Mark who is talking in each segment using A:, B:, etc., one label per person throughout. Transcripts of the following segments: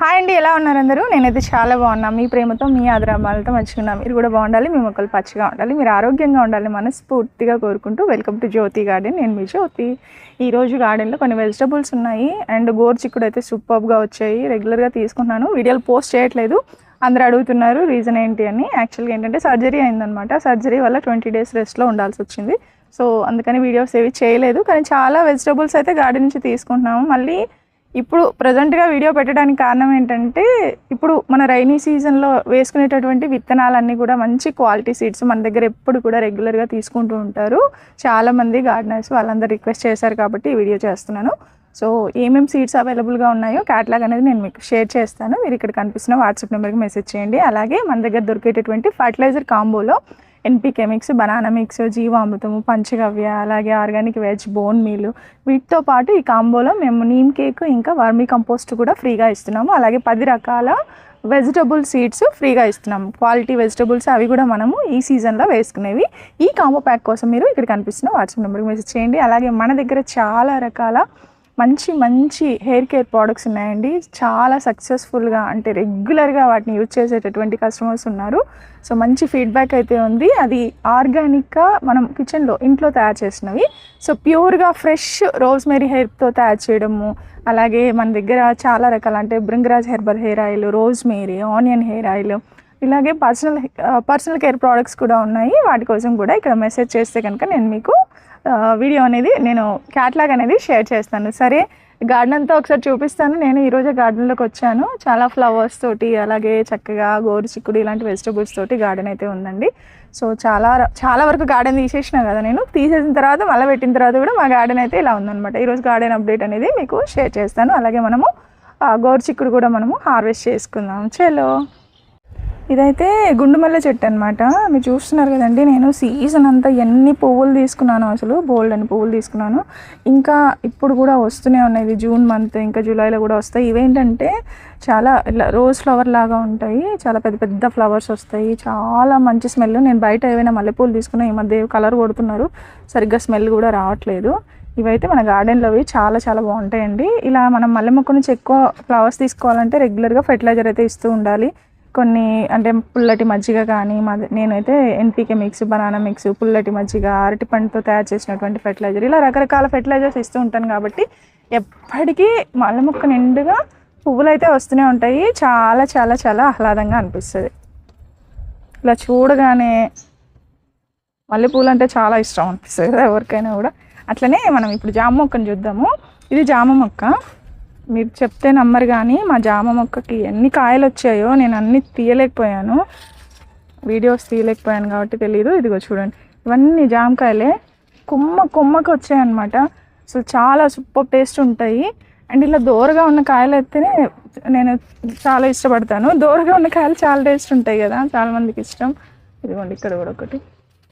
A: Hi అండి, ఎలా ఉన్నారు అందరూ? నేనైతే చాలా బాగున్నాను. మీ ప్రేమతో మీ ఆదరాబాలతో మంచిగా మీరు కూడా బాగుండాలి, మీ మొక్కలు పచ్చిగా ఉండాలి, మీరు ఆరోగ్యంగా ఉండాలి మనస్ఫూర్తిగా కోరుకుంటూ వెల్కమ్ టు జ్యోతి గార్డెన్. నేను మీ జ్యోతి. ఈరోజు గార్డెన్లో కొన్ని వెజిటబుల్స్ ఉన్నాయి అండ్ గోరుచిక్కుడు అయితే సూపర్గా వచ్చాయి. రెగ్యులర్గా తీసుకుంటున్నాను, వీడియోలు పోస్ట్ చేయట్లేదు. అందరూ అడుగుతున్నారు రీజన్ ఏంటి అని. యాక్చువల్గా ఏంటంటే సర్జరీ అయిందనమాట. సర్జరీ వల్ల 20 days రెస్ట్లో ఉండాల్సి వచ్చింది. సో అందుకని వీడియోస్ ఏవి చేయలేదు. కానీ చాలా వెజిటబుల్స్ అయితే గార్డెన్ నుంచి తీసుకుంటున్నాము. మళ్ళీ ఇప్పుడు ప్రజెంట్గా వీడియో పెట్టడానికి కారణం ఏంటంటే, ఇప్పుడు మన రైనీ సీజన్లో వేసుకునేటటువంటి విత్తనాలన్నీ కూడా మంచి క్వాలిటీ సీడ్స్ మన దగ్గర ఎప్పుడు కూడా రెగ్యులర్గా తీసుకుంటూ ఉంటారు చాలామంది గార్డెనర్స్. వాళ్ళందరూ రిక్వెస్ట్ చేశారు కాబట్టి ఈ వీడియో చేస్తున్నాను. సో ఏమేమి సీడ్స్ అవైలబుల్గా ఉన్నాయో క్యాటలాగ్ అనేది నేను మీకు షేర్ చేస్తాను. మీరు ఇక్కడ కనిపిస్తున్న వాట్సాప్ నెంబర్కి మెసేజ్ చేయండి. అలాగే మన దగ్గర దొరికేటటువంటి ఫర్టిలైజర్ కాంబోలో ఎన్పికే మిక్స్, బనానా మిక్స్, జీవామృతము, పంచగవ్య, అలాగే ఆర్గానిక్ వెజ్, బోన్ మీల్, వీటితో పాటు ఈ కాంబోలో మేము నీమ్ కేక్ ఇంకా వర్మీ కంపోస్ట్ కూడా ఫ్రీగా ఇస్తున్నాము. అలాగే 10 రకాల వెజిటబుల్ సీడ్స్ ఫ్రీగా ఇస్తున్నాము. క్వాలిటీ వెజిటబుల్స్ అవి కూడా మనము ఈ సీజన్లో వేసుకునేవి. ఈ కాంబో ప్యాక్ కోసం మీరు ఇక్కడ కనిపిస్తున్న వాట్సాప్ నెంబర్కి మెసేజ్ చేయండి. అలాగే మన దగ్గర చాలా రకాల మంచి మంచి హెయిర్ కేర్ ప్రోడక్ట్స్ ఉన్నాయండి. చాలా సక్సెస్ఫుల్గా అంటే రెగ్యులర్గా వాటిని యూజ్ చేసేటటువంటి కస్టమర్స్ ఉన్నారు. సో మంచి ఫీడ్బ్యాక్ అయితే ఉంది. అది ఆర్గానిక్గా మనం కిచెన్లో ఇంట్లో తయారు చేసినవి. సో ప్యూర్గా ఫ్రెష్ రోజ్మెరీ హెయిర్తో తయారు చేయడము. అలాగే మన దగ్గర చాలా రకాల అంటే Bhringraj herbal hair oil, rosemary, onion hair oil, ఇలాగే పర్సనల్ కేర్ ప్రోడక్ట్స్ కూడా ఉన్నాయి. వాటి కోసం కూడా ఇక్కడ మెసేజ్ చేస్తే కనుక నేను మీకు వీడియో అనేది నేను క్యాటలాగ్ అనేది షేర్ చేస్తాను. సరే, గార్డెన్ అంతా ఒకసారి చూపిస్తాను. నేను ఈరోజే గార్డెన్లోకి వచ్చాను. చాలా ఫ్లవర్స్ తోటి, అలాగే చక్కగా గోరుచిక్కుడు ఇలాంటి వెజిటబుల్స్ తోటి గార్డెన్ అయితే ఉందండి. సో చాలా వరకు గార్డెన్ తీసేసిన కదా, నేను తీసేసిన తర్వాత మళ్ళీ పెట్టిన తర్వాత కూడా మా గార్డెన్ అయితే ఇలా ఉందన్నమాట. ఈరోజు గార్డెన్ అప్డేట్ అనేది మీకు షేర్ చేస్తాను. అలాగే మనము గోరుచిక్కుడు కూడా మనము హార్వెస్ట్ చేసుకుందాం. చలో, ఇదైతే గుండుమల్లె చెట్టు అనమాట. మీరు చూస్తున్నారు కదండి. నేను సీజన్ అంతా ఎన్ని పువ్వులు తీసుకున్నాను, అసలు బోల్డ్ అని పువ్వులు తీసుకున్నాను. ఇంకా ఇప్పుడు కూడా వస్తూనే ఉన్నాయి. ఇది జూన్ మంత్, ఇంకా జూలైలో కూడా వస్తాయి. ఇవేంటంటే చాలా ఇలా రోజ్ ఫ్లవర్ లాగా ఉంటాయి. చాలా పెద్ద పెద్ద ఫ్లవర్స్ వస్తాయి. చాలా మంచి స్మెల్. నేను బయట ఏవైనా మల్లెపూలు తీసుకున్నా ఈ మధ్య కలర్ కొడుతున్నారు, సరిగ్గా స్మెల్ కూడా రావట్లేదు. ఇవైతే మన గార్డెన్లోవి చాలా చాలా బాగుంటాయండి. ఇలా మనం మల్లె మొక్క నుంచి ఎక్కువ ఫ్లవర్స్ తీసుకోవాలంటే రెగ్యులర్గా ఫెర్టిలైజర్ అయితే ఇస్తూ ఉండాలి. కొన్ని అంటే పుల్లటి మజ్జిగ కానీ, నేనైతే ఎన్పికే మిక్స్, బనానా మిక్స్, పుల్లటి మజ్జిగ, అరటి పండుతో తయారు చేసినటువంటి ఫెర్టిలైజర్, ఇలా రకరకాల ఫెర్టిలైజర్స్ ఇస్తూ ఉంటాను. కాబట్టి ఎప్పటికీ మల్లె మొక్క నిండుగా పువ్వులు అయితే వస్తూనే ఉంటాయి. చాలా చాలా చాలా ఆహ్లాదంగా అనిపిస్తుంది. ఇలా చూడగానే మల్లెపూలు అంటే చాలా ఇష్టం అనిపిస్తుంది కదా ఎవరికైనా కూడా. అట్లనే మనం ఇప్పుడు జామ మొక్కను చూద్దాము. ఇది జామ మొక్క. మీరు చెప్తే నమ్మరు కానీ మా జామ మొక్కకి ఎన్ని కాయలు వచ్చాయో నేను అన్ని తీయలేకపోయాను, వీడియోస్ తీయలేకపోయాను కాబట్టి తెలియదు. ఇదిగో చూడండి, ఇవన్నీ జామకాయలే కొమ్మకు వచ్చాయన్నమాట. అసలు చాలా సూపర్ టేస్ట్ ఉంటాయి. అండ్ ఇలా దూరగా ఉన్న కాయలు అయితేనే నేను చాలా ఇష్టపడతాను. దూరగా ఉన్న కాయలు చాలా టేస్ట్ ఉంటాయి కదా, చాలామందికి ఇష్టం. ఇదిగోండి ఇక్కడ కూడా ఒకటి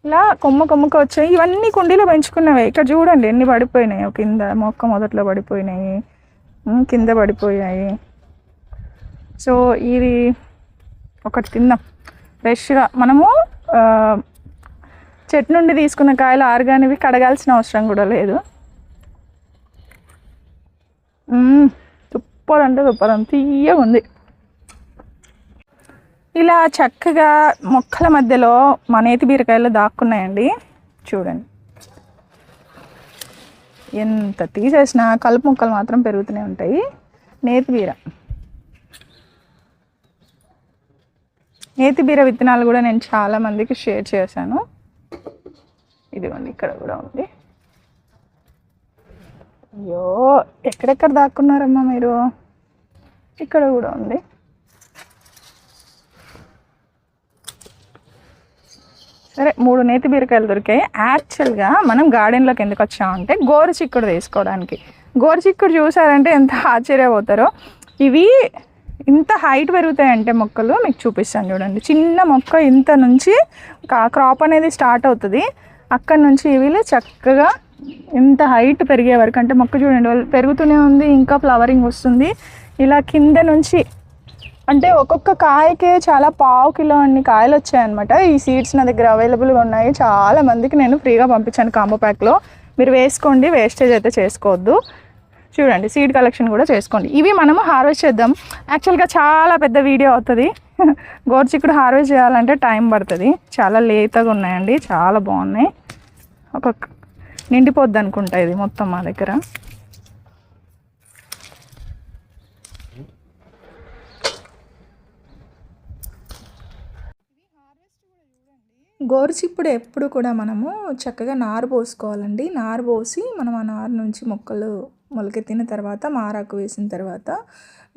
A: ఇలా కొమ్మకు వచ్చాయి. ఇవన్నీ కుండీలో పెంచుకున్నవే. ఇక్కడ చూడండి ఎన్ని పడిపోయినాయి. కింద మొక్క మొదట్లో పడిపోయినాయి, కింద పడిపోయాయి. సో ఇది ఒకటి తిందాం ఫ్రెష్గా. మనము చెట్టు నుండి తీసుకున్న కాయలు ఆర్గానివి కడగాల్సిన అవసరం కూడా లేదు. సూపర్ అంటే సూపర్, అంత తీయగా ఉంది. ఇలా చక్కగా మొక్కల మధ్యలో మా నేతి బీరకాయలు దాక్కున్నాయండి. చూడండి, ఎంత తీసేసినా కలుపు మొక్కలు మాత్రం పెరుగుతూనే ఉంటాయి. నేతి బీర విత్తనాలు కూడా నేను చాలామందికి షేర్ చేశాను. ఇదిగోండి ఇక్కడ కూడా ఉంది. అయ్యో, ఎక్కడెక్కడ దాక్కున్నారమ్మా మీరు. ఇక్కడ కూడా ఉంది. సరే, 3 నేతి బీరకాయలు దొరికాయి. యాక్చువల్గా మనం గార్డెన్లోకి ఎందుకు వచ్చామంటే గోరుచిక్కుడు తీసుకోవడానికి. గోరుచిక్కుడు చూసారంటే ఎంత ఆశ్చర్యపోతారో. ఇవి ఇంత హైట్ పెరుగుతాయంటే మొక్కలు మీకు చూపిస్తాను చూడండి. చిన్న మొక్క ఇంత నుంచి క్రాప్ అనేది స్టార్ట్ అవుతుంది. అక్కడి నుంచి ఇవి చక్కగా ఇంత హైట్ పెరిగే వరకు, అంటే మొక్క చూడండి పెరుగుతూనే ఉంది, ఇంకా ఫ్లవరింగ్ వస్తుంది. ఇలా కింద నుంచి అంటే ఒక్కొక్క కాయకే చాలా పావు కిలో అన్ని కాయలు వచ్చాయన్నమాట. ఈ సీడ్స్ నా దగ్గర అవైలబుల్గా ఉన్నాయి. చాలా మందికి నేను ఫ్రీగా పంపించాను కాంబో ప్యాక్లో. మీరు వేసుకోండి, వేస్టేజ్ అయితే చేసుకోవద్దు. చూడండి సీడ్ కలెక్షన్ కూడా చేసుకోండి. ఇవి మనము హార్వెస్ట్ చేద్దాం. యాక్చువల్గా చాలా పెద్ద వీడియో అవుతుంది. గోరుచిక్కుడు హార్వెస్ట్ చేయాలంటే టైం పడుతుంది. చాలా లేతగా ఉన్నాయండి, చాలా బాగున్నాయి. ఒక నిండిపోద్ది అనుకుంటా ఇది మొత్తం మా దగ్గర. గోరుచిక్కుడు ఎప్పుడు కూడా మనము చక్కగా నారు పోసుకోవాలండి. నారు పోసి మనం ఆ నారు నుంచి మొక్కలు మొలకెత్తిన తర్వాత మారాకు వేసిన తర్వాత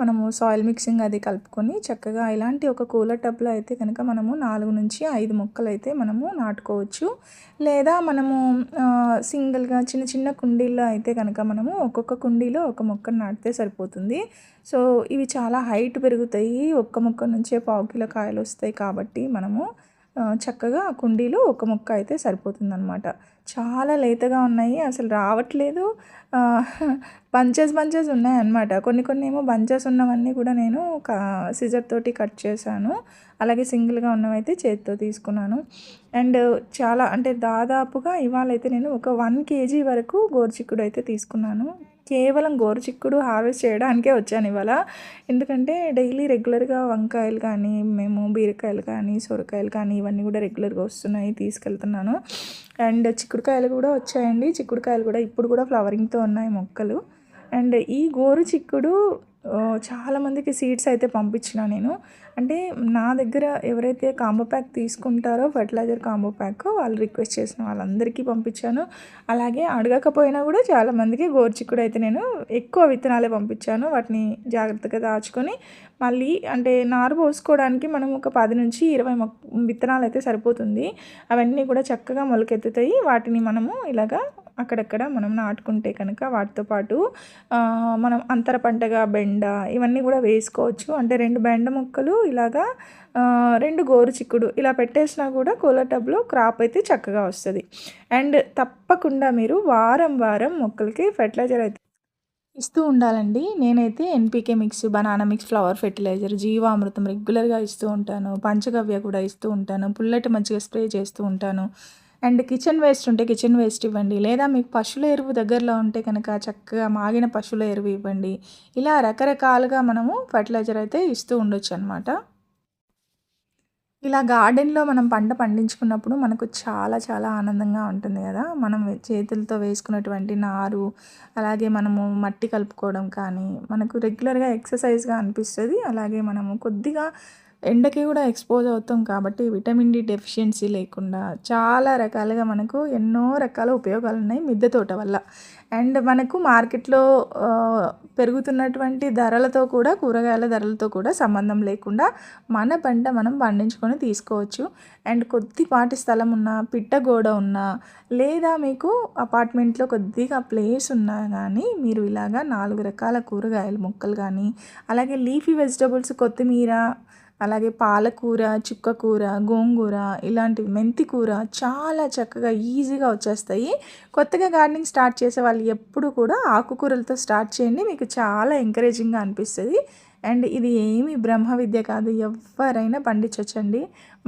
A: మనము సాయిల్ మిక్సింగ్ అది కలుపుకొని చక్కగా ఇలాంటి ఒక కూలర్ టబ్లో అయితే కనుక మనము 4 నుంచి 5 మొక్కలు అయితే మనము నాటుకోవచ్చు. లేదా మనము సింగిల్గా చిన్న చిన్న కుండీల్లో అయితే కనుక మనము ఒక్కొక్క కుండీలో ఒక మొక్కను నాటితే సరిపోతుంది. సో ఇవి చాలా హైట్ పెరుగుతాయి. ఒక్క మొక్క నుంచే 1/4 కిలో కాయలు వస్తాయి కాబట్టి మనము చక్కగా కుండీలో ఒక మొక్క అయితే సరిపోతుందన్నమాట. చాలా లేతగా ఉన్నాయి, అసలు రావట్లేదు. బంచెస్ ఉన్నాయన్నమాట. కొన్ని ఏమో బంచెస్ ఉన్నవన్నీ కూడా నేను సిజర్ తోటి కట్ చేశాను. అలాగే సింగిల్గా ఉన్నవైతే చేతితో తీసుకున్నాను. అండ్ చాలా అంటే దాదాపుగా ఇవాళైతే నేను ఒక 1 kg వరకు గోరుచిక్కుడు అయితే తీసుకున్నాను. కేవలం గోరుచిక్కుడు హార్వెస్ట్ చేయడానికే వచ్చాను ఇవాళ. ఎందుకంటే డైలీ రెగ్యులర్గా వంకాయలు కానీ, మేము బీరకాయలు కానీ, సొరకాయలు కానీ ఇవన్నీ కూడా రెగ్యులర్గా వస్తున్నాయి, తీసుకెళ్తున్నాను. అండ్ చిక్కుడుకాయలు కూడా వచ్చాయండి. చిక్కుడుకాయలు కూడా ఇప్పుడు కూడా ఫ్లవరింగ్తో ఉన్నాయి మొక్కలు. అండ్ ఈ గోరుచిక్కుడు చాలామందికి సీడ్స్ అయితే పంపించిన నేను. అంటే నా దగ్గర ఎవరైతే కాంబో ప్యాక్ తీసుకుంటారో ఫర్టిలైజర్ కాంబో ప్యాక్ వాళ్ళు రిక్వెస్ట్ చేసిన వాళ్ళందరికీ పంపించాను. అలాగే అడగకపోయినా కూడా చాలామందికి గోరుచిక్కుడు అయితే నేను ఎక్కువ విత్తనాలే పంపించాను. వాటిని జాగ్రత్తగా దాచుకొని మళ్ళీ అంటే నారు పోసుకోవడానికి మనం ఒక 10 నుంచి 20 విత్తనాలు అయితే సరిపోతుంది. అవన్నీ కూడా చక్కగా మొలకెత్తుతాయి. వాటిని మనము ఇలాగా అక్కడక్కడ మనం నాటుకుంటే కనుక వాటితో పాటు మనం అంతర పంటగా బెండ ఇవన్నీ కూడా వేసుకోవచ్చు. అంటే 2 బెండ మొక్కలు ఇలాగా 2 గోరుచిక్కుడు ఇలా పెట్టేసినా కూడా కూలర్ టబ్లో క్రాప్ అయితే చక్కగా వస్తుంది. అండ్ తప్పకుండా మీరు వారం మొక్కలకి ఫెర్టిలైజర్ అయితే ఇస్తూ ఉండాలండి. నేనైతే NPK mix, banana mix, flower fertilizer, జీవామృతం రెగ్యులర్గా ఇస్తూ ఉంటాను. పంచగవ్య కూడా ఇస్తూ ఉంటాను. పుల్లటి మజ్జిగ స్ప్రే చేస్తూ ఉంటాను. అండ్ కిచెన్ వేస్ట్ ఉంటే కిచెన్ వేస్ట్ ఇవ్వండి. లేదా మీకు పశువుల ఎరువు దగ్గరలో ఉంటే కనుక చక్కగా మాగిన పశువుల ఎరువు ఇవ్వండి. ఇలా రకరకాలుగా మనము ఫర్టిలైజర్ అయితే ఇస్తూ ఉండొచ్చు అనమాట. ఇలా గార్డెన్లో మనం పంట పండించుకున్నప్పుడు మనకు చాలా చాలా ఆనందంగా ఉంటుంది కదా. మనం చేతులతో వేసుకున్నటువంటి నారు, అలాగే మనము మట్టి కలుపుకోవడం కానీ మనకు రెగ్యులర్గా ఎక్సర్సైజ్గా అనిపిస్తుంది. అలాగే మనము కొద్దిగా ఎండకి కూడా ఎక్స్పోజ్ అవుతాం కాబట్టి విటమిన్ డి డెఫిషియన్సీ లేకుండా చాలా రకాలుగా మనకు ఎన్నో రకాల ఉపయోగాలు ఉన్నాయి మిద్దె తోట వల్ల. అండ్ మనకు మార్కెట్లో పెరుగుతున్నటువంటి ధరలతో కూడా, కూరగాయల ధరలతో కూడా సంబంధం లేకుండా మన పంట మనం పండించుకొని తీసుకోవచ్చు. అండ్ కొద్దిపాటి స్థలం ఉన్నా, పిట్టగోడ ఉన్నా, లేదా మీకు అపార్ట్మెంట్లో కొద్దిగా ప్లేస్ ఉన్నా కానీ మీరు ఇలాగా 4 రకాల కూరగాయల మొక్కలు కానీ, అలాగే లీఫీ వెజిటబుల్స్ కొత్తిమీర, అలాగే పాలకూర, చుక్కకూర, గోంగూర, ఇలాంటివి మెంతి కూర చాలా చక్కగా ఈజీగా వచ్చేస్తాయి. కొత్తగా గార్డెనింగ్ స్టార్ట్ చేసే వాళ్ళు ఎప్పుడు కూడా ఆకుకూరలతో స్టార్ట్ చేయండి. మీకు చాలా ఎంకరేజింగ్గా అనిపిస్తుంది. అండ్ ఇది ఏమి బ్రహ్మ విద్య కాదు, ఎవరైనా పండించవచ్చండి.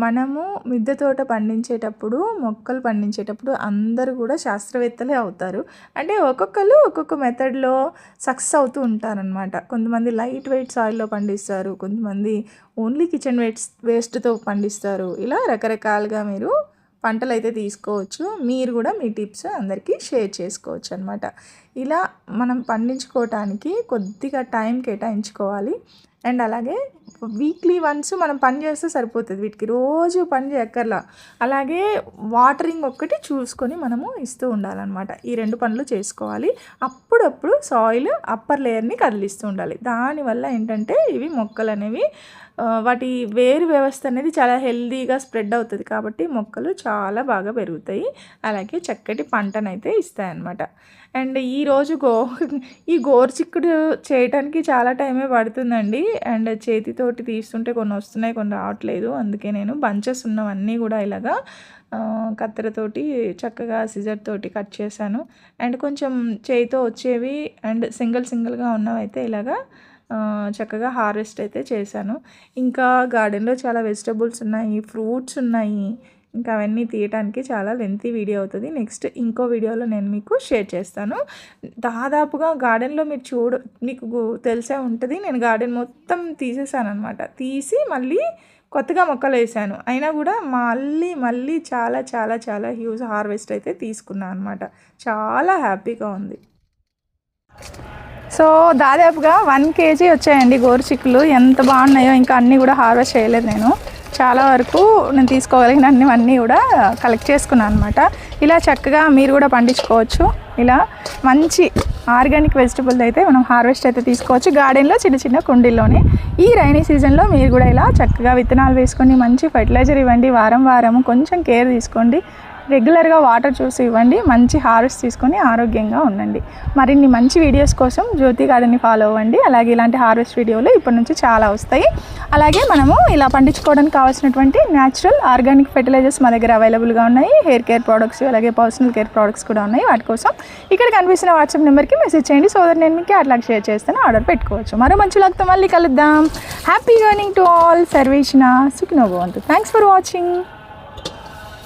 A: మనము మిద్దె తోట పండించేటప్పుడు, మొక్కలు పండించేటప్పుడు అందరూ కూడా శాస్త్రవేత్తలే అవుతారు. అంటే ఒక్కొక్కరు ఒక్కొక్క మెథడ్లో సక్సెస్ అవుతూ ఉంటారనమాట. కొంతమంది లైట్ వెయిట్ సాయిల్లో పండిస్తారు, కొంతమంది ఓన్లీ కిచెన్ వేస్ట్తో పండిస్తారు. ఇలా రకరకాలుగా మీరు పంటలు అయితే తీసుకోవచ్చు. మీరు కూడా మీ టిప్స్ అందరికీ షేర్ చేసుకోవచ్చు అనమాట. ఇలా మనం పండించుకోవటానికి కొద్దిగా టైం కేటాయించుకోవాలి. అండ్ అలాగే వీక్లీ వన్స్ మనం పని చేస్తే సరిపోతుంది, వీటికి రోజు పని చేయక్కర్లా. అలాగే వాటరింగ్ ఒక్కటి చూసుకొని మనము ఇస్తూ ఉండాలన్నమాట. ఈ 2 పనులు చేసుకోవాలి. అప్పుడప్పుడు సాయిల్ అప్పర్ లేయర్ని కదిలిస్తూ ఉండాలి. దానివల్ల ఏంటంటే ఇవి మొక్కలు అనేవి వాటి వేరు వ్యవస్థ అనేది చాలా హెల్దీగా స్ప్రెడ్ అవుతుంది కాబట్టి మొక్కలు చాలా బాగా పెరుగుతాయి. అలాగే చక్కటి పంటనైతే ఇస్తాయన్నమాట. అండ్ ఈరోజు ఈ గోరుచిక్కుడు చేయడానికి చాలా టైమే పడుతుందండి. అండ్ చేతితోటి తీస్తుంటే కొన్ని వస్తున్నాయి, కొన్ని రావట్లేదు. అందుకే నేను బంచెస్ ఉన్నవన్నీ కూడా ఇలాగా కత్తెరతోటి చక్కగా సిజర్ తోటి కట్ చేశాను. అండ్ కొంచెం చేతితో వచ్చేవి అండ్ సింగిల్గా ఉన్నవైతే ఇలాగా చక్కగా హార్వెస్ట్ అయితే చేశాను. ఇంకా గార్డెన్లో చాలా వెజిటబుల్స్ ఉన్నాయి, ఫ్రూట్స్ ఉన్నాయి. ఇంకా అవన్నీ తీయటానికి చాలా లెంతీ వీడియో అవుతుంది. నెక్స్ట్ ఇంకో వీడియోలో నేను మీకు షేర్ చేస్తాను. దాదాపుగా గార్డెన్లో మీకు తెలిసే ఉంటుంది, నేను గార్డెన్ మొత్తం తీసేసాను అనమాట. తీసి మళ్ళీ కొత్తగా మొక్కలు వేసాను. అయినా కూడా మళ్ళీ చాలా చాలా చాలా హ్యూజ్ హార్వెస్ట్ అయితే తీసుకున్నాను అనమాట. చాలా హ్యాపీగా ఉంది. సో దాదాపుగా 1 kg వచ్చాయండి గోరుచిక్కులు. ఎంత బాగున్నాయో. ఇంకా అన్నీ కూడా హార్వెస్ట్ చేయలేదు నేను. చాలా వరకు నేను తీసుకోగలిగిన అన్నీ కూడా కలెక్ట్ చేసుకున్నాను అనమాట. ఇలా చక్కగా మీరు కూడా పండించుకోవచ్చు. ఇలా మంచి ఆర్గానిక్ వెజిటబుల్ అయితే మనం హార్వెస్ట్ అయితే తీసుకోవచ్చు గార్డెన్లో, చిన్న చిన్న కుండీల్లోనే. ఈ రైనీ సీజన్లో మీరు కూడా ఇలా చక్కగా విత్తనాలు వేసుకొని మంచి ఫెర్టిలైజర్ ఇవ్వండి. వారం కొంచెం కేర్ తీసుకోండి. రెగ్యులర్గా వాటర్ చూసి ఇవ్వండి. మంచి హార్వెస్ట్ తీసుకొని ఆరోగ్యంగా ఉండండి. మరిన్ని మంచి వీడియోస్ కోసం జ్యోతి గార్డెన్ని ఫాలో అవ్వండి. అలాగే ఇలాంటి హార్వెస్ట్ వీడియోలు ఇప్పటి నుంచి చాలా వస్తాయి. అలాగే మనము ఇలా పండించుకోవడానికి కావాల్సినటువంటి న్యాచురల్ ఆర్గానిక్ ఫెర్టిలైజర్స్ మా దగ్గర అవైలబుల్గా ఉన్నాయి. హెయిర్ కేర్ ప్రోడక్ట్స్, అలాగే పర్సనల్ కేర్ ప్రోడక్ట్స్ కూడా ఉన్నాయి. వాటి కోసం ఇక్కడ కనిపిస్తున్న వాట్సాప్ నెంబర్కి మెసేజ్ చేయండి. సో దట్ నేను మీకు అట్లా షేర్ చేస్తాను, ఆర్డర్ పెట్టుకోవచ్చు. మరో మంచి లాగ్తో మళ్ళీ కలుద్దాం. Happy gardening to all. సర్వేషణ సుఖినో భవంతు. Thanks for watching.